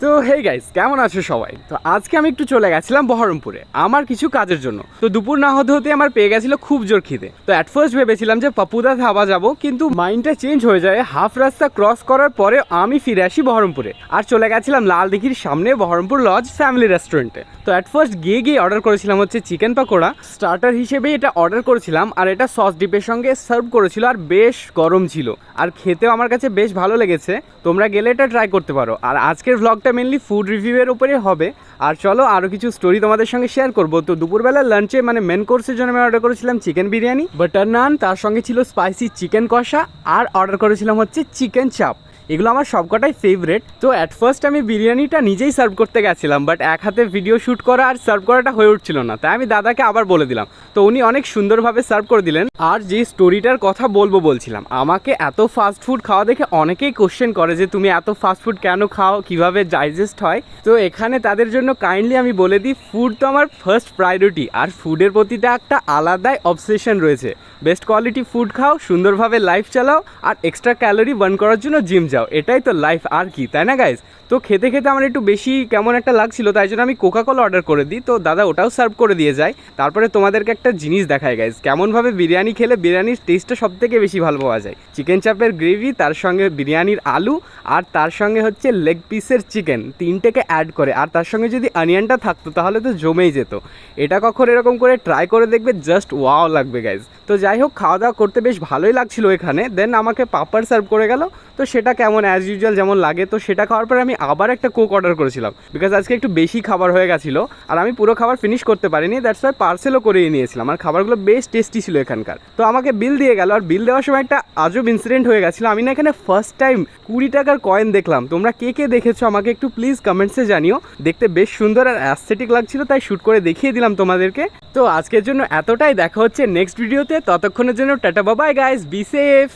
তো hey guys, কেমন আছো সবাই? তো আজকে আমি একটু চলে গেছিলাম বহরমপুরে আমার কিছু কাজের জন্য। তো দুপুর না হতে হতে আমার পেয়ে গেছিল খুব জোর খিদে। তো অ্যাট ফার্স্ট ভেবেছিলাম যে পাপুদা ধাবা যাবো, কিন্তু মাইন্ডটা চেঞ্জ হয়ে যায়। হাফ রাস্তা ক্রস করার পরে আমি ফিরে আসি বহরমপুরে আর চলে গেছিলাম লাল দিঘির সামনে বহরমপুর লজ ফ্যামিলি রেস্টুরেন্টে। তো অ্যাট ফার্স্ট গিয়ে অর্ডার করেছিলাম হচ্ছে চিকেন পাকোড়া। স্টার্টার হিসেবেই এটা অর্ডার করেছিলাম আর এটা সস ডিপের সঙ্গে সার্ভ করেছিল আর বেশ গরম ছিল আর খেতেও আমার কাছে বেশ ভালো লেগেছে। তোমরা গেলে এটা ট্রাই করতে পারো। আর আজকের ভ্লগটা মেনলি ফুড রিভিউয়ের উপরে হবে। আর চলো আরও কিছু স্টোরি তোমাদের সঙ্গে শেয়ার করবো। তো দুপুরবেলা লাঞ্চে মানে মেন কোর্সের জন্য আমি অর্ডার করেছিলাম চিকেন বিরিয়ানি, বাটার নান, তার সঙ্গে ছিল স্পাইসি চিকেন কষা আর অর্ডার করেছিলাম হচ্ছে চিকেন চাপ। এগুলো আমার সবকটাই ফেভারেট। তো অ্যাট ফার্স্ট আমি বিরিয়ানিটা নিজেই সার্ভ করতে গেছিলাম, বাট এক হাতে ভিডিও শ্যুট করা আর সার্ভ করাটা হয়ে উঠছিল না, তাই আমি দাদাকে আবার বলে দিলাম। তো উনি অনেক সুন্দরভাবে সার্ভ করে দিলেন। আর যে স্টোরিটার কথা বলছিলাম, আমাকে এত ফাস্ট ফুড খাওয়া দেখে অনেকেই কোশ্চেন করে যে তুমি এত ফাস্ট ফুড কেন খাও, কিভাবে ডাইজেস্ট হয়। তো এখানে তাদের জন্য কাইন্ডলি আমি বলে দিই, ফুড তো আমার ফার্স্ট প্রায়োরিটি আর ফুডের প্রতিটা একটা আলাদাই অবসেশন রয়েছে। বেস্ট কোয়ালিটি ফুড খাও, সুন্দরভাবে লাইফ চালাও আর এক্সট্রা ক্যালোরি বার্ন করার জন্য জিম যাও, এটাই তো লাইফ আর কি, তাই না গাইজ? তো খেতে খেতে আমার একটু বেশি কেমন একটা লাগছিল, তাই জন্য আমি কোকাকোলা অর্ডার করে দিই। তো দাদা ওটাও সার্ভ করে দিয়ে যায়। তারপরে তোমাদেরকে একটা জিনিস দেখায় গাইজ, কেমনভাবে বিরিয়ানি খেলে বিরিয়ানির টেস্টটা সব থেকে বেশি ভালো পাওয়া যায়। চিকেন চাপের গ্রেভি, তার সঙ্গে বিরিয়ানির আলু আর তার সঙ্গে হচ্ছে লেগ পিসের চিকেন, তিনটেকে অ্যাড করে আর তার সঙ্গে যদি অনিয়নটা থাকতো তাহলে তো জমেই যেত। এটা কখন এরকম করে ট্রাই করে দেখবে, জাস্ট ওয়াও লাগবে গাইজ। তো যাই হোক, খাওয়া দাওয়া করতে বেশ ভালোই লাগছিল এখানে। দেন আমাকে পাপড় সার্ভ করে গেল। তো সেটা কেমন অ্যাজ ইউজুয়াল যেমন লাগে। তো সেটা খাওয়ার পরে আমি আবার একটা কোক অর্ডার করেছিলাম, বিকজ আজকে একটু বেশি খাবার হয়ে গেছিলো আর আমি পুরো খাবার ফিনিশ করতে পারিনি। দ্যাটস ওয়াই পার্সেলও করিয়ে নিয়েছিলাম আর খাবারগুলো বেশ টেস্টি ছিল এখানকার। তো আমাকে বিল দিয়ে গেল আর বিল দেওয়ার সময় একটা আজব ইনসিডেন্ট হয়ে গেছিলো। আমি না এখানে ফার্স্ট টাইম 20 টাকার কয়েন দেখলাম। তোমরা কে দেখেছো আমাকে একটু প্লিজ কমেন্টসে জানিও। দেখতে বেশ সুন্দর আর অ্যাস্থেটিক লাগছিল, তাই শ্যুট করে দেখিয়ে দিলাম তোমাদেরকে। তো আজকের জন্য এতটাই, দেখা হচ্ছে নেক্সট ভিডিওতে। ততক্ষণের জন্য tata, bye bye guys, be safe.